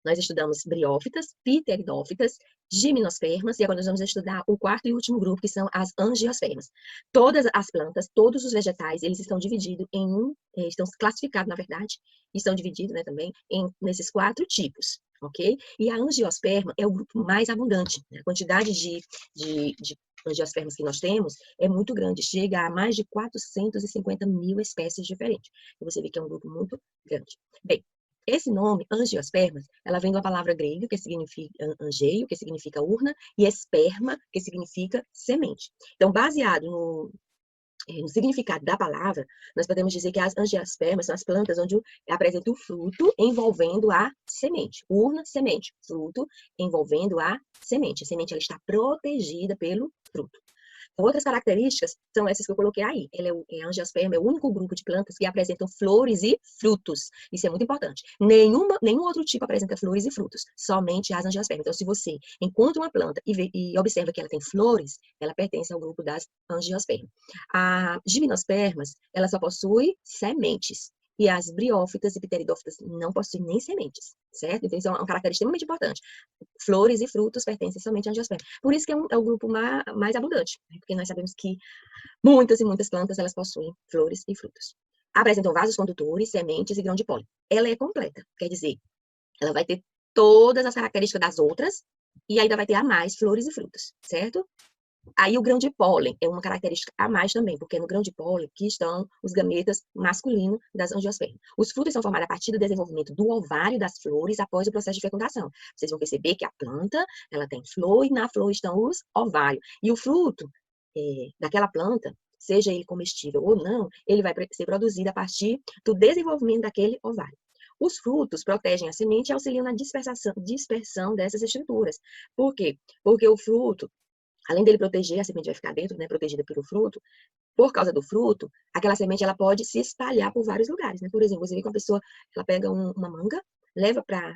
Nós estudamos briófitas, pteridófitas, gimnospermas, e agora nós vamos estudar o quarto e último grupo, que são as angiospermas. Todas as plantas, todos os vegetais, eles estão divididos estão classificados, na verdade, e estão divididos, né, também, nesses 4 tipos, ok? E a angiosperma é o grupo mais abundante, né? A quantidade de angiospermas que nós temos é muito grande, chega a mais de 450 mil espécies diferentes. E você vê que é um grupo muito grande. Bem, esse nome, angiospermas, ela vem de uma palavra grega, que significa angeio, que significa urna, e esperma, que significa semente. Então, baseado no significado da palavra, nós podemos dizer que as angiospermas são as plantas onde apresenta o fruto envolvendo a semente. Urna, semente. Fruto envolvendo a semente. A semente ela está protegida pelo fruto. Outras características são essas que eu coloquei aí. A angiosperma é o único grupo de plantas que apresentam flores e frutos. Isso é muito importante. Nenhum outro tipo apresenta flores e frutos, somente as angiospermas. Então, se você encontra uma planta e observa que ela tem flores, ela pertence ao grupo das angiospermas. As gimnospermas, ela só possui sementes. E as briófitas e pteridófitas não possuem nem sementes, certo? Então, isso é uma característica extremamente importante. Flores e frutos pertencem somente à angiosperma. Por isso que é o grupo mais abundante, né? Porque nós sabemos que muitas e muitas plantas, elas possuem flores e frutos. Apresentam vasos condutores, sementes e grão de pólen. Ela é completa, quer dizer, ela vai ter todas as características das outras e ainda vai ter a mais flores e frutos, certo? Aí o grão de pólen é uma característica a mais também, porque é no grão de pólen que estão os gametas masculinos das angiospermas. Os frutos são formados a partir do desenvolvimento do ovário das flores após o processo de fecundação. Vocês vão perceber que a planta, ela tem flor e na flor estão os ovários. E o fruto daquela planta, seja ele comestível ou não, ele vai ser produzido a partir do desenvolvimento daquele ovário. Os frutos protegem a semente e auxiliam na dispersão dessas estruturas. Por quê? Porque o fruto, além dele proteger, a semente vai ficar dentro, né, protegida pelo fruto, por causa do fruto, aquela semente ela pode se espalhar por vários lugares, né? Por exemplo, você vê que uma pessoa, ela pega uma manga,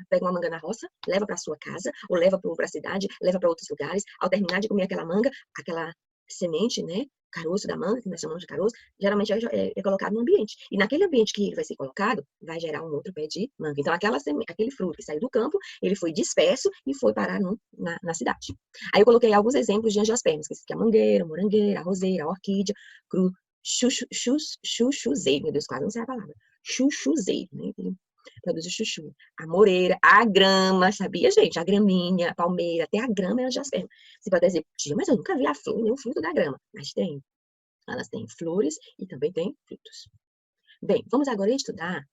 pega uma manga na roça, leva para sua casa, ou leva para a cidade, leva para outros lugares, ao terminar de comer aquela manga, aquela semente, né, caroço da manga, que nós chamamos de caroço, geralmente é colocado no ambiente. E naquele ambiente que ele vai ser colocado, vai gerar um outro pé de manga. Então, aquele fruto que saiu do campo, ele foi disperso e foi parar na cidade. Aí eu coloquei alguns exemplos de angiospermas, que é a mangueira, a morangueira, a roseira, a orquídea, chuchuzeiro, meu Deus, quase não sei a palavra. Chuchuzeiro, né? Produz o chuchu. A moreira, a grama, sabia, gente? A graminha, a palmeira, até a grama é angiosperma. Você pode dizer, tia, mas eu nunca vi a flor, nem o fruto da grama. Mas tem. Elas têm flores e também têm frutos. Bem, vamos agora estudar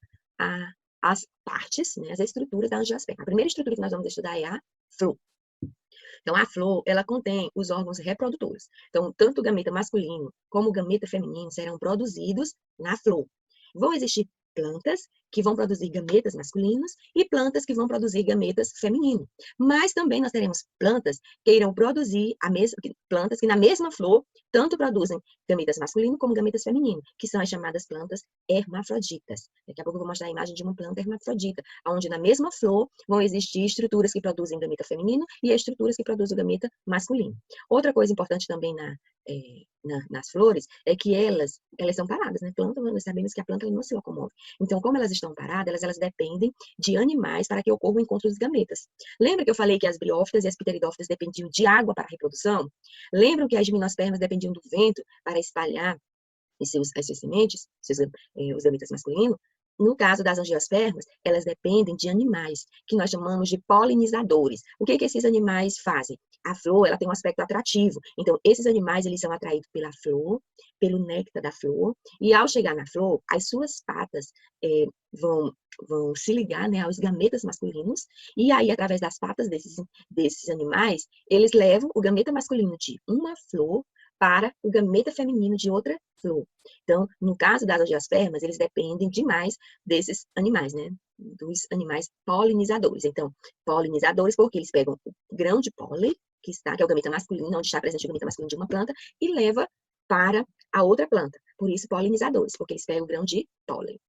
as partes, né, as estruturas da angiosperma. A primeira estrutura que nós vamos estudar é a flor. Então, a flor, ela contém os órgãos reprodutores. Então, tanto o gameta masculino como o gameta feminino serão produzidos na flor. Vão existir plantas que vão produzir gametas masculinos e plantas que vão produzir gametas femininos. Mas também nós teremos plantas que irão produzir plantas que na mesma flor tanto produzem gametas masculinos como gametas femininos, que são as chamadas plantas hermafroditas. Daqui a pouco eu vou mostrar a imagem de uma planta hermafrodita, onde na mesma flor vão existir estruturas que produzem gameta feminino e estruturas que produzem o gameta masculino. Outra coisa importante também nas flores é que elas são paradas, né? Planta, nós sabemos que a planta não se locomove. Então, como elas estão paradas, elas dependem de animais para que ocorra o encontro dos gametas. Lembra que eu falei que as briófitas e as pteridófitas dependiam de água para a reprodução? Lembram que as gimnospermas dependiam do vento para espalhar as suas sementes, os gametas masculinos? No caso das angiospermas, elas dependem de animais, que nós chamamos de polinizadores. O que esses animais fazem? A flor, ela tem um aspecto atrativo. Então, esses animais, eles são atraídos pela flor, pelo néctar da flor, e ao chegar na flor, as suas patas vão se ligar, né, aos gametas masculinos, e aí, através das patas desses animais, eles levam o gameta masculino de uma flor para o gameta feminino de outra flor. Então, no caso das angiospermas, eles dependem demais desses animais, né? Dos animais polinizadores. Então, polinizadores porque eles pegam o grão de pólen, que é o gameta masculino, onde está presente o gameta masculino de uma planta, e leva para a outra planta. Por isso, polinizadores, porque eles pegam o grão de pólen.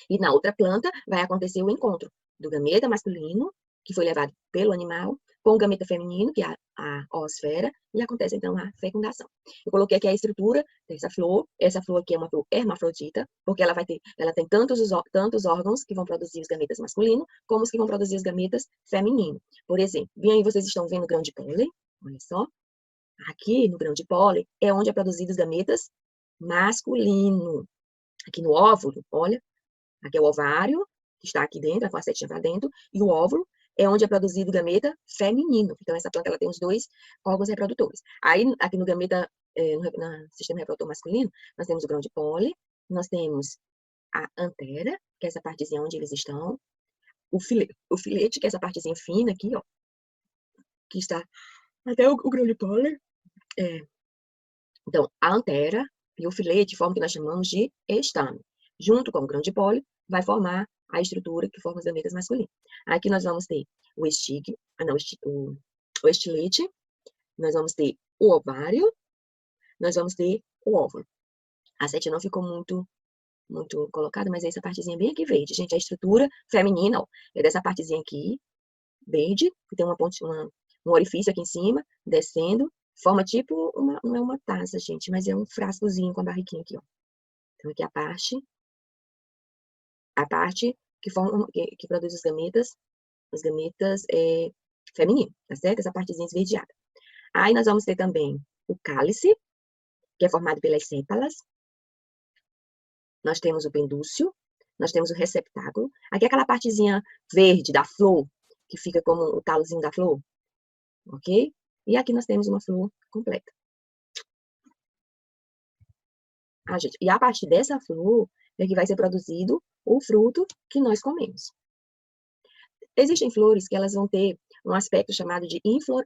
E na outra planta vai acontecer o encontro do gameta masculino, que foi levado pelo animal, com o gameta feminino, que é a oosfera, e acontece, então, a fecundação. Eu coloquei aqui a estrutura dessa flor. Essa flor aqui é uma flor hermafrodita, porque ela tem tantos órgãos que vão produzir os gametas masculinos, como os que vão produzir os gametas femininos. Por exemplo, bem aí vocês estão vendo o grão de pólen, olha só. Aqui, no grão de pólen, é onde é produzido os gametas masculino. Aqui no óvulo, olha, aqui é o ovário, que está aqui dentro, a facetinha para dentro, e o óvulo é onde é produzido o gameta feminino. Então, essa planta ela tem os dois órgãos reprodutores. Aí, aqui no gameta, no sistema reprodutor masculino, nós temos o grão de pólen, nós temos a antera, que é essa partezinha onde eles estão, o filete, que é essa partezinha fina aqui, ó, que está até o grão de pólen. Então, a antera e o filete formam o que nós chamamos de estame. Junto com o grão de pólen, vai formar a estrutura que forma os gametas masculinos. Aqui nós vamos ter o estilete, nós vamos ter o ovário, nós vamos ter o óvulo. A sete não ficou muito colocada, mas é essa partezinha bem aqui verde. Gente, a estrutura feminina, ó, é dessa partezinha aqui, verde, que tem um orifício aqui em cima, descendo, forma tipo, não é uma taça, gente, mas é um frascozinho com a barriquinha aqui, ó. Então, aqui a parte que produz os gametas femininos, tá certo? Essa partezinha esverdeada. Aí nós vamos ter também o cálice, que é formado pelas sépalas. Nós temos o pendúcio, nós temos o receptáculo. Aqui é aquela partezinha verde da flor, que fica como o talozinho da flor, ok? E aqui nós temos uma flor completa. Gente, e a partir dessa flor é que vai ser produzido o fruto que nós comemos. Existem flores que elas vão ter um aspecto chamado de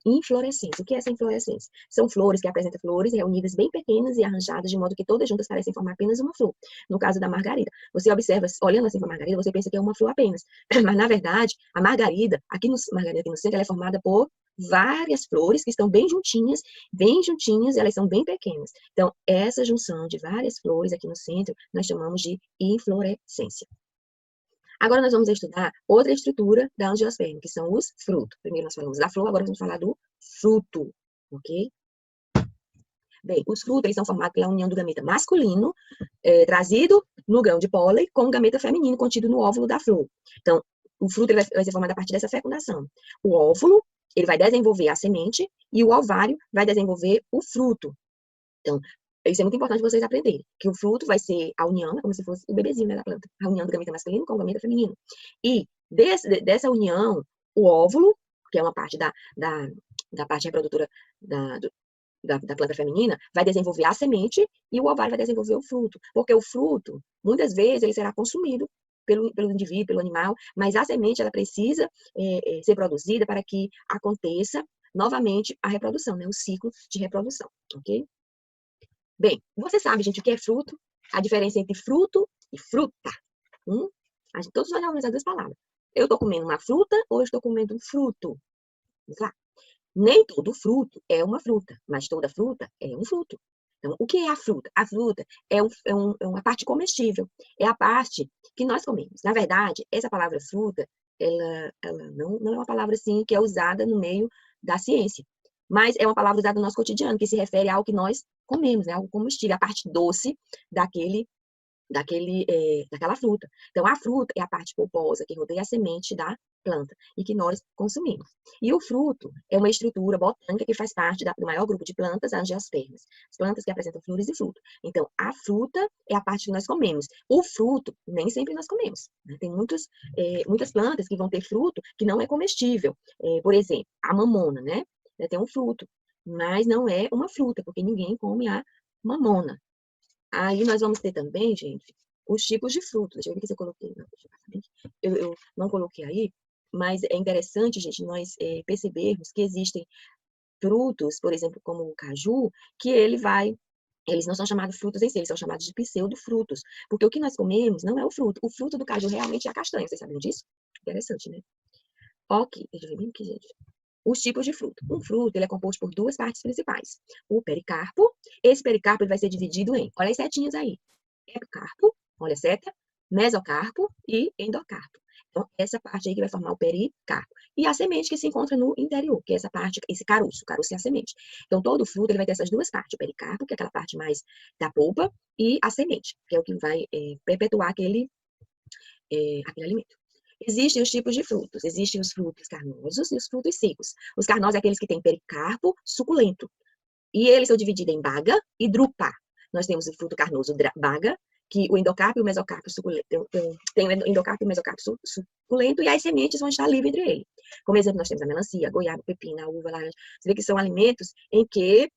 inflorescência. O que é essa inflorescência? São flores que apresentam flores reunidas bem pequenas e arranjadas de modo que todas juntas parecem formar apenas uma flor. No caso da margarida, você observa, olhando assim para a margarida, você pensa que é uma flor apenas. Mas, na verdade, a margarida aqui no centro, ela é formada por várias flores que estão bem juntinhas, elas são bem pequenas. Então, essa junção de várias flores aqui no centro, nós chamamos de inflorescência. Agora nós vamos estudar outra estrutura da angiosperma, que são os frutos. Primeiro nós falamos da flor, agora vamos falar do fruto, ok? Bem, os frutos eles são formados pela união do gameta masculino, trazido no grão de pólen, com o gameta feminino contido no óvulo da flor. Então, o fruto ele vai ser formado a partir dessa fecundação. O óvulo, ele vai desenvolver a semente, e o ovário vai desenvolver o fruto. Então, isso é muito importante vocês aprenderem, que o fruto vai ser a união, como se fosse o bebezinho, né, da planta, a união do gameta masculino com o gameta feminino. E dessa união, o óvulo, que é uma parte da parte reprodutora da planta feminina, vai desenvolver a semente e o ovário vai desenvolver o fruto. Porque o fruto, muitas vezes, ele será consumido pelo indivíduo, pelo animal, mas a semente, ela precisa ser produzida para que aconteça novamente a reprodução, né, o ciclo de reprodução, ok? Bem, você sabe, gente, o que é fruto? A diferença entre fruto e fruta. Todos nós já ouvimos as duas palavras. Eu estou comendo uma fruta ou eu estou comendo um fruto? Vamos lá. Nem todo fruto é uma fruta, mas toda fruta é um fruto. Então, o que é a fruta? A fruta é uma parte comestível. É a parte que nós comemos. Na verdade, essa palavra fruta, ela não é uma palavra assim que é usada no meio da ciência. Mas é uma palavra usada no nosso cotidiano, que se refere ao que nós comemos, né? Algo comestível, a parte doce daquela fruta. Então, a fruta é a parte polposa que rodeia a semente da planta e que nós consumimos. E o fruto é uma estrutura botânica que faz parte do maior grupo de plantas, angiospermas. As plantas que apresentam flores e fruto. Então, a fruta é a parte que nós comemos. O fruto, nem sempre nós comemos. Né? Tem muitas plantas que vão ter fruto que não é comestível. Por exemplo, a mamona, né? Tem um fruto, mas não é uma fruta, porque ninguém come a mamona. Aí nós vamos ter também, gente, os tipos de frutos. Deixa eu ver se eu coloquei. Não, eu não coloquei aí, mas é interessante, gente, nós percebermos que existem frutos, por exemplo, como o caju, que eles não são chamados frutos em si, eles são chamados de pseudofrutos. Porque o que nós comemos não é o fruto. O fruto do caju realmente é a castanha. Vocês sabiam disso? Interessante, né? Ok, deixa eu ver bem aqui, gente. Os tipos de fruto. Um fruto ele é composto por duas partes principais. O pericarpo. Esse pericarpo ele vai ser dividido em, olha as setinhas aí. Epicarpo, olha a seta, mesocarpo e endocarpo. Então, essa parte aí que vai formar o pericarpo. e a semente que se encontra no interior, que é essa parte, esse caroço. O caroço é a semente. Então, todo fruto ele vai ter essas duas partes, o pericarpo, que é aquela parte mais da polpa, e a semente, que é o que vai perpetuar aquele alimento. Existem os tipos de frutos. Existem os frutos carnosos e os frutos secos. Os carnosos é aqueles que têm pericarpo suculento. E eles são divididos em baga e drupa. Nós temos o fruto carnoso baga, que o endocarpo e o mesocarpo suculento, tem o endocarpo e o mesocarpo suculento, e as sementes vão estar livres entre ele. Como exemplo, nós temos a melancia, a goiaba, a pepina, a uva, a laranja. Você vê que são alimentos em que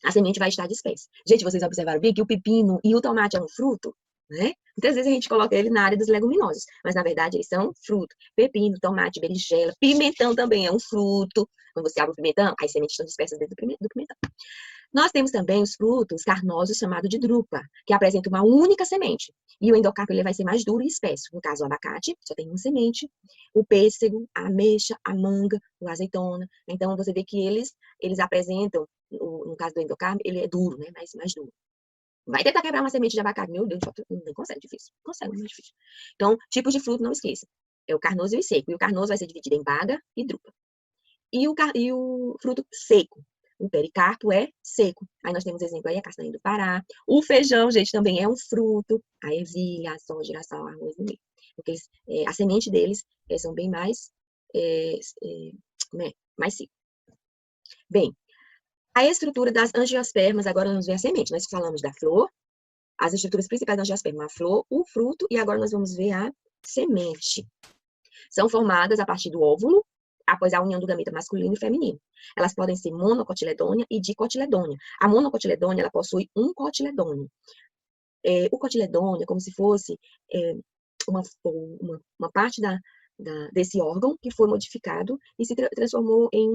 a semente vai estar dispersa. Gente, vocês observaram bem que o pepino e o tomate é um fruto, né? Muitas vezes a gente coloca ele na área dos leguminosos, mas na verdade eles são fruto. Pepino, tomate, berinjela, pimentão também é um fruto. Quando você abre o pimentão, as sementes estão dispersas dentro do pimentão. Nós temos também os frutos carnosos chamados de drupa, que apresentam uma única semente. E o endocarpo ele vai ser mais duro e espesso. No caso, o abacate só tem uma semente, o pêssego, a ameixa, a manga, a azeitona. Então, você vê que eles apresentam, no caso do endocarpo, ele é duro, né? Mais duro. Vai tentar quebrar uma semente de abacate, meu Deus, não consegue, difícil. Consegue, mas é difícil. Então, tipos de fruto, não esqueça. É o carnoso e o seco. E o carnoso vai ser dividido em baga e drupa. E o fruto seco. O pericarpo é seco. Aí nós temos exemplo aí, a castanha do Pará. O feijão, gente, também é um fruto. A ervilha, a soja, girassol, arroz, milho. Porque a semente deles são bem mais mais seco. Bem, a estrutura das angiospermas, agora vamos ver a semente. Nós falamos da flor, as estruturas principais da angiosperma, a flor, o fruto, e agora nós vamos ver a semente. São formadas a partir do óvulo, após a união do gameta masculino e feminino. Elas podem ser monocotiledônia e dicotiledônia. A monocotiledônia, ela possui um cotiledônio. O cotiledônio é como se fosse uma parte desse órgão que foi modificado e se transformou em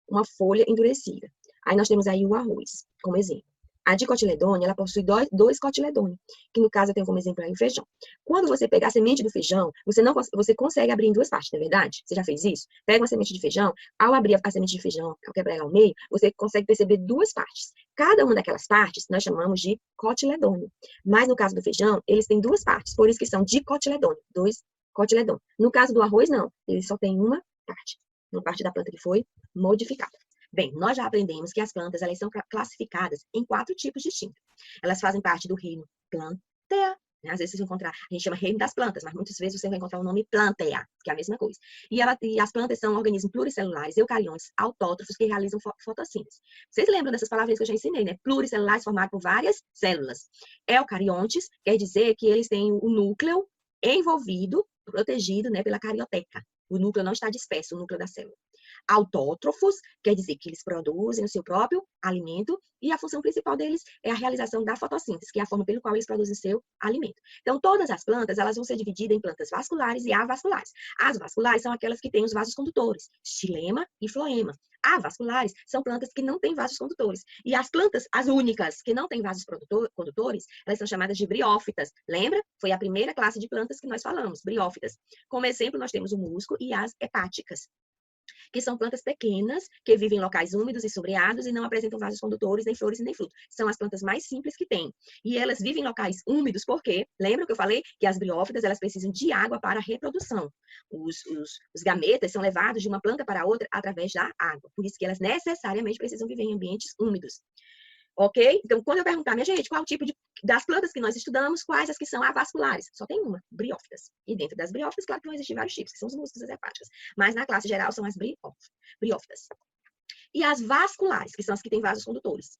uma folha endurecida. Aí nós temos aí o arroz, como exemplo. A dicotiledônia, ela possui dois cotiledônios, que no caso eu tenho como exemplo aí o feijão. Quando você pegar a semente do feijão, você consegue abrir em duas partes, não é verdade? Você já fez isso? Pega uma semente de feijão, ao abrir a semente de feijão, ao quebrar ela ao meio, você consegue perceber duas partes. Cada uma daquelas partes nós chamamos de cotiledônio. Mas no caso do feijão, eles têm duas partes, por isso que são dicotiledônio, dois cotiledônios. No caso do arroz, não, ele só tem uma parte da planta que foi modificada. Bem, nós já aprendemos que as plantas elas são classificadas em 4 tipos distintos. Elas fazem parte do reino Plantae, né? Às vezes vocês vão encontrar, a gente chama reino das plantas, mas muitas vezes você vai encontrar o nome Plantae, que é a mesma coisa. E as plantas são organismos pluricelulares, eucariontes, autótrofos, que realizam fotossíntese. Vocês lembram dessas palavras que eu já ensinei, né? Pluricelulares formados por várias células. Eucariontes quer dizer que eles têm o núcleo envolvido, protegido, né, pela carioteca. O núcleo não está disperso, o núcleo da célula. Autótrofos, quer dizer que eles produzem o seu próprio alimento e a função principal deles é a realização da fotossíntese, que é a forma pelo qual eles produzem seu alimento. Então, todas as plantas, elas vão ser divididas em plantas vasculares e avasculares. As vasculares são aquelas que têm os vasos condutores, xilema e floema. Avasculares são plantas que não têm vasos condutores. E as plantas, as únicas que não têm vasos condutores, elas são chamadas de briófitas. Lembra? Foi a primeira classe de plantas que nós falamos, briófitas. Como exemplo, nós temos o musgo e as hepáticas, que são plantas pequenas, que vivem em locais úmidos e sombreados e não apresentam vasos condutores, nem flores e nem frutos. São as plantas mais simples que tem. E elas vivem em locais úmidos porque, lembra que eu falei que as briófitas, elas precisam de água para a reprodução. Os gametas são levados de uma planta para outra através da água. Por isso que elas necessariamente precisam viver em ambientes úmidos. Ok? Então, quando eu perguntar, minha gente, qual o tipo das plantas que nós estudamos, quais as que são avasculares? Só tem uma, briófitas. E dentro das briófitas, claro que vão existir vários tipos, que são os musgos e as hepáticas. Mas na classe geral são as briófitas. E as vasculares, que são as que têm vasos condutores.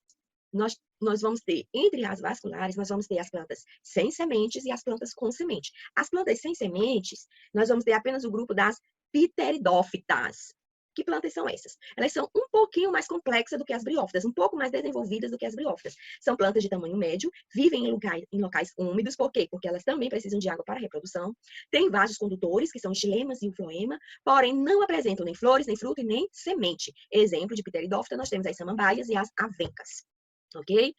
Nós vamos ter, entre as vasculares, nós vamos ter as plantas sem sementes e as plantas com semente. As plantas sem sementes, nós vamos ter apenas o grupo das pteridófitas. Que plantas são essas? Elas são um pouquinho mais complexas do que as briófitas, um pouco mais desenvolvidas do que as briófitas. São plantas de tamanho médio, vivem em locais úmidos. Por quê? Porque elas também precisam de água para a reprodução. Têm vasos condutores, que são os xilemas e o floema, porém não apresentam nem flores, nem fruto e nem semente. Exemplo de pteridófita, nós temos as samambaias e as avencas. Ok?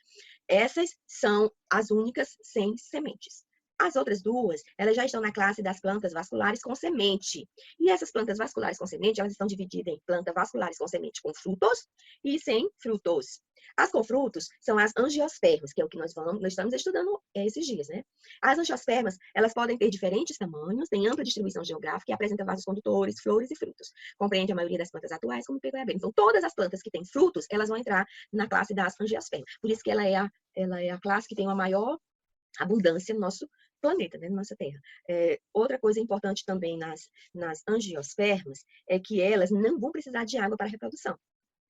Essas são as únicas sem sementes. As outras duas, elas já estão na classe das plantas vasculares com semente. E essas plantas vasculares com semente, elas estão divididas em plantas vasculares com semente com frutos e sem frutos. As com frutos são as angiospermas, que é o que nós estamos estudando esses dias, né? As angiospermas, elas podem ter diferentes tamanhos, têm ampla distribuição geográfica e apresentam vasos condutores, flores e frutos. Compreende a maioria das plantas atuais, como pegoiabeira. Então, todas as plantas que têm frutos, elas vão entrar na classe das angiospermas. Por isso que ela é a classe que tem uma maior abundância no nosso planeta, né, na nossa Terra. Outra coisa importante também nas angiospermas é que elas não vão precisar de água para a reprodução.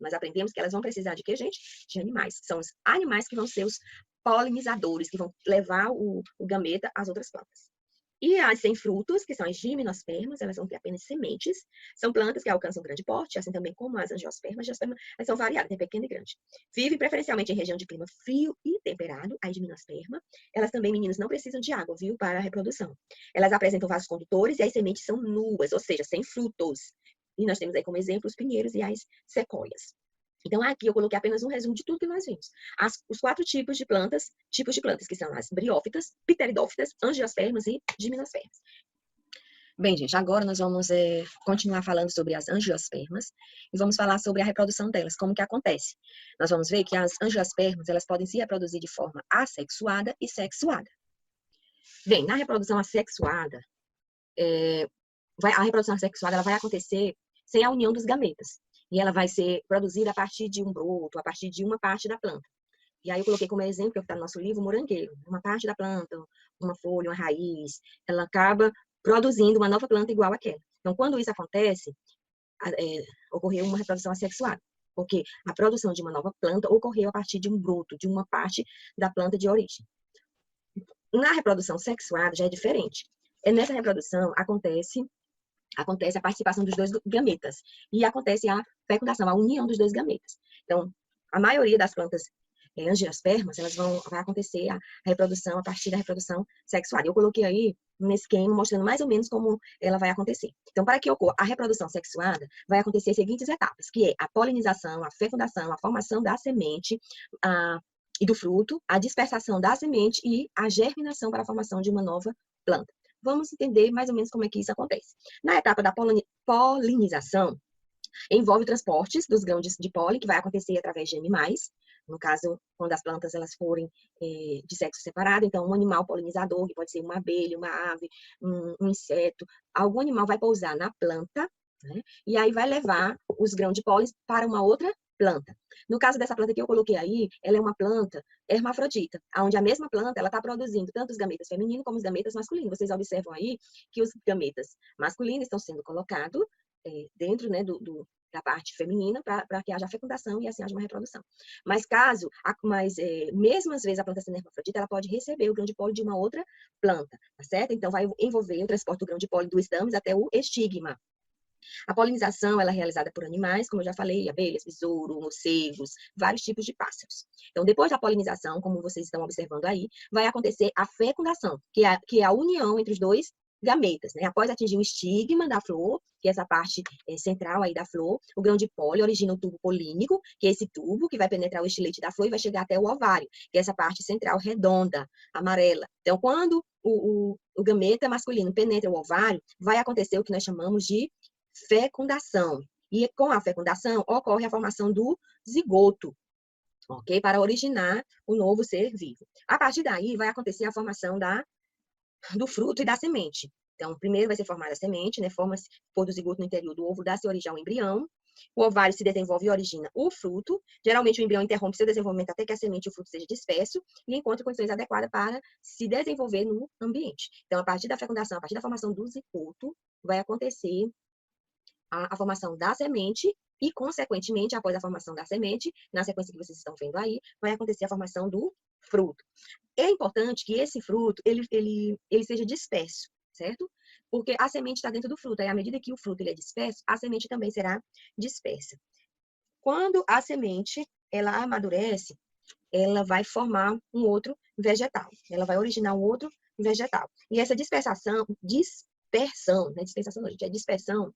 Nós aprendemos que elas vão precisar de quê, gente? De animais. São os animais que vão ser os polinizadores, que vão levar o gameta às outras plantas. E as sem frutos, que são as gimnospermas, elas vão ter apenas sementes. São plantas que alcançam grande porte, assim também como as angiospermas. As angiospermas, elas são variadas, tem pequena e grande. Vivem preferencialmente em região de clima frio e temperado, as gimnospermas. Elas também, meninos, não precisam de água, viu, para a reprodução. Elas apresentam vasos condutores e as sementes são nuas, ou seja, sem frutos. E nós temos aí como exemplo os pinheiros e as sequoias. Então, aqui eu coloquei apenas um resumo de tudo que nós vimos. Os 4 tipos de plantas, que são as briófitas, pteridófitas, angiospermas e gimnospermas. Bem, gente, agora nós vamos continuar falando sobre as angiospermas e vamos falar sobre a reprodução delas, como que acontece. Nós vamos ver que as angiospermas, elas podem se reproduzir de forma assexuada e sexuada. Bem, na reprodução assexuada, a reprodução assexuada ela vai acontecer sem a união dos gametas. E ela vai ser produzida a partir de um broto, a partir de uma parte da planta. E aí eu coloquei como exemplo, que está no nosso livro, o morangueiro. Uma parte da planta, uma folha, uma raiz, ela acaba produzindo uma nova planta igual àquela. Então, quando isso acontece, ocorreu uma reprodução assexuada. Porque a produção de uma nova planta ocorreu a partir de um broto, de uma parte da planta de origem. Na reprodução sexuada já é diferente. Nessa reprodução acontece a participação dos dois gametas e acontece a fecundação, a união dos dois gametas. Então, a maioria das plantas angiospermas, vai acontecer a reprodução a partir da reprodução sexual. Eu coloquei aí um esquema mostrando mais ou menos como ela vai acontecer. Então, para que ocorra a reprodução sexuada, vai acontecer as seguintes etapas, que é a polinização, a fecundação, a formação da semente e do fruto, a dispersação da semente e a germinação para a formação de uma nova planta. Vamos entender mais ou menos como é que isso acontece. Na etapa da polinização, envolve transportes dos grãos de pólen, que vai acontecer através de animais, no caso, quando as plantas elas forem de sexo separado, então um animal polinizador, que pode ser uma abelha, uma ave, um inseto, algum animal vai pousar na planta, né, e aí vai levar os grãos de pólen para uma outra planta. No caso dessa planta que eu coloquei aí, ela é uma planta hermafrodita, onde a mesma planta ela está produzindo tanto os gametas femininos como os gametas masculinos. Vocês observam aí que os gametas masculinos estão sendo colocados dentro, né, da parte feminina para que haja fecundação e assim haja uma reprodução. Mas mesmo às vezes a planta sendo hermafrodita, ela pode receber o grão de pólen de uma outra planta, tá certo? Então vai envolver o transporte do grão de pólen do estames até o estigma. A polinização ela é realizada por animais, como eu já falei, abelhas, besouro, morcegos, vários tipos de pássaros. Então, depois da polinização, como vocês estão observando aí, vai acontecer a fecundação, que é a união entre os dois gametas, né? Após atingir o estigma da flor, que é essa parte central aí da flor, o grão de pólen origina o tubo polínico, que é esse tubo que vai penetrar o estilete da flor e vai chegar até o ovário, que é essa parte central redonda, amarela. Então, quando o gameta masculino penetra o ovário, vai acontecer o que nós chamamos de fecundação. E com a fecundação ocorre a formação do zigoto, ok? Para originar o novo ser vivo. A partir daí vai acontecer a formação do fruto e da semente. Então, primeiro vai ser formada a semente, né? Forma-se do zigoto no interior do ovo, dá-se origem ao embrião. O ovário se desenvolve e origina o fruto. Geralmente, o embrião interrompe seu desenvolvimento até que a semente e o fruto sejam dispersos e encontre condições adequadas para se desenvolver no ambiente. Então, a partir da fecundação, a partir da formação do zigoto, vai acontecer a formação da semente e, consequentemente, após a formação da semente, na sequência que vocês estão vendo aí, vai acontecer a formação do fruto. É importante que esse fruto ele seja disperso, certo? Porque a semente está dentro do fruto, aí à medida que o fruto ele é disperso, a semente também será dispersa. Quando a semente ela amadurece, ela vai formar um outro vegetal, ela vai originar um outro vegetal. E essa dispersão, né? Dispersação não, gente, é dispersão,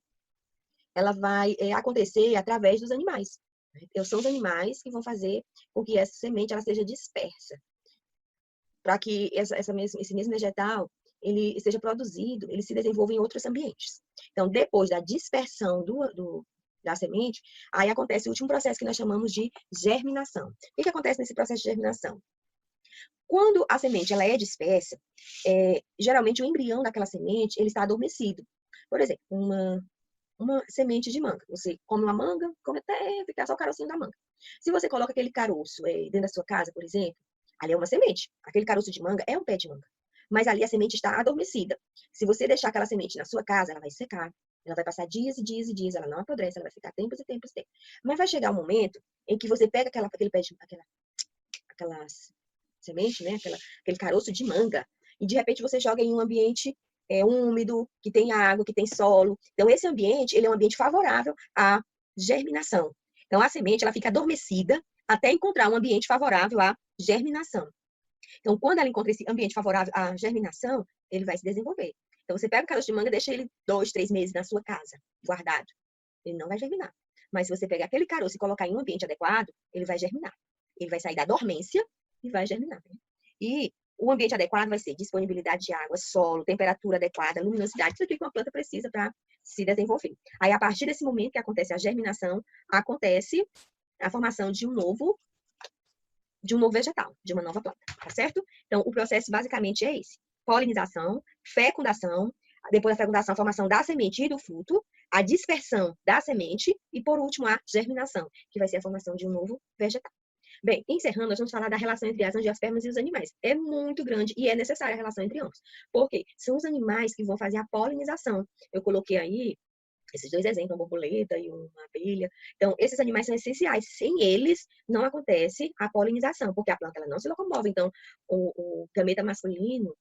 ela vai acontecer através dos animais. Então, são os animais que vão fazer com que essa semente ela seja dispersa. para que esse mesmo vegetal ele seja produzido, ele se desenvolva em outros ambientes. Então, depois da dispersão da semente, aí acontece o último processo que nós chamamos de germinação. O que acontece nesse processo de germinação? Quando a semente ela é dispersa, geralmente o embrião daquela semente ele está adormecido. Por exemplo, uma semente de manga. Você come uma manga, come até ficar só o carocinho da manga. Se você coloca aquele caroço dentro da sua casa, por exemplo, ali é uma semente. Aquele caroço de manga é um pé de manga. Mas ali a semente está adormecida. Se você deixar aquela semente na sua casa, ela vai secar. Ela vai passar dias e dias e dias, ela não apodrece, ela vai ficar tempos e tempos e tempos. Mas vai chegar um momento em que você pega aquele pé de aquelas semente, né? Aquele caroço de manga, e de repente você joga em um ambiente úmido, que tem água, que tem solo. Então, esse ambiente, ele é um ambiente favorável à germinação. Então, a semente, ela fica adormecida até encontrar um ambiente favorável à germinação. Então, quando ela encontra esse ambiente favorável à germinação, ele vai se desenvolver. Então, você pega o caroço de manga e deixa ele 2, 3 meses na sua casa, guardado. Ele não vai germinar. Mas se você pegar aquele caroço e colocar em um ambiente adequado, ele vai germinar. Ele vai sair da dormência e vai germinar. E o ambiente adequado vai ser disponibilidade de água, solo, temperatura adequada, luminosidade, tudo que uma planta precisa para se desenvolver. Aí, a partir desse momento que acontece a germinação, acontece a formação de um novo vegetal, de uma nova planta, tá certo? Então, o processo basicamente é esse: polinização, fecundação, depois da fecundação, a formação da semente e do fruto, a dispersão da semente e, por último, a germinação, que vai ser a formação de um novo vegetal. Bem, encerrando, nós vamos falar da relação entre as angiospermas e os animais. É muito grande e é necessária a relação entre ambos. Por quê? São os animais que vão fazer a polinização. Eu coloquei aí esses dois exemplos, uma borboleta e uma abelha. Então, esses animais são essenciais. Sem eles, não acontece a polinização, porque a planta ela não se locomove. Então, o gameta masculino,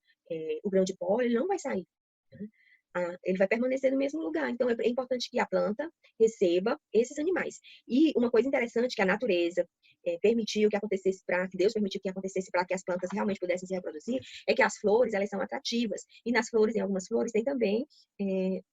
o grão de pólen, ele não vai sair. Né? Ele vai permanecer no mesmo lugar. Então, é importante que a planta receba esses animais. E uma coisa interessante que a natureza permitiu que acontecesse que Deus permitiu que acontecesse para que as plantas realmente pudessem se reproduzir, é que as flores, elas são atrativas. E nas flores, em algumas flores, tem também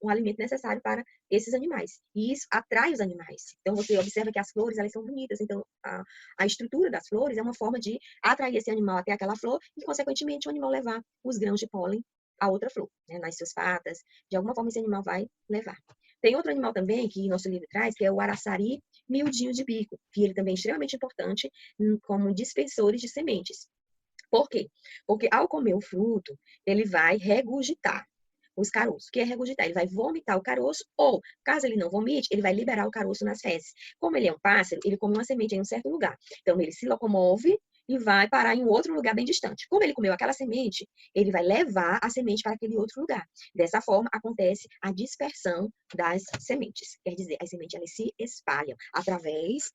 um alimento necessário para esses animais. E isso atrai os animais. Então, você observa que as flores, elas são bonitas. Então, a estrutura das flores é uma forma de atrair esse animal até aquela flor e, consequentemente, o animal levar os grãos de pólen a outra flor, né, nas suas patas. De alguma forma, esse animal vai levar. Tem outro animal também que nosso livro traz, que é o araçari miudinho de bico, que ele também é extremamente importante como dispersores de sementes. Por quê? Porque ao comer o fruto, ele vai regurgitar os caroços. O que é regurgitar? Ele vai vomitar o caroço ou, caso ele não vomite, ele vai liberar o caroço nas fezes. Como ele é um pássaro, ele come uma semente em um certo lugar. Então, ele se locomove e vai parar em um outro lugar bem distante. Como ele comeu aquela semente, ele vai levar a semente para aquele outro lugar. Dessa forma, acontece a dispersão das sementes. Quer dizer, as sementes elas se espalham através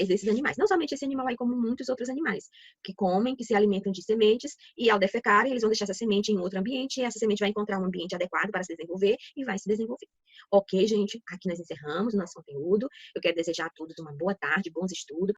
desses animais. Não somente esse animal aí, como muitos outros animais, que comem, que se alimentam de sementes, e ao defecarem, eles vão deixar essa semente em outro ambiente, e essa semente vai encontrar um ambiente adequado para se desenvolver, e vai se desenvolver. Ok, gente? Aqui nós encerramos o nosso conteúdo. Eu quero desejar a todos uma boa tarde, bons estudos.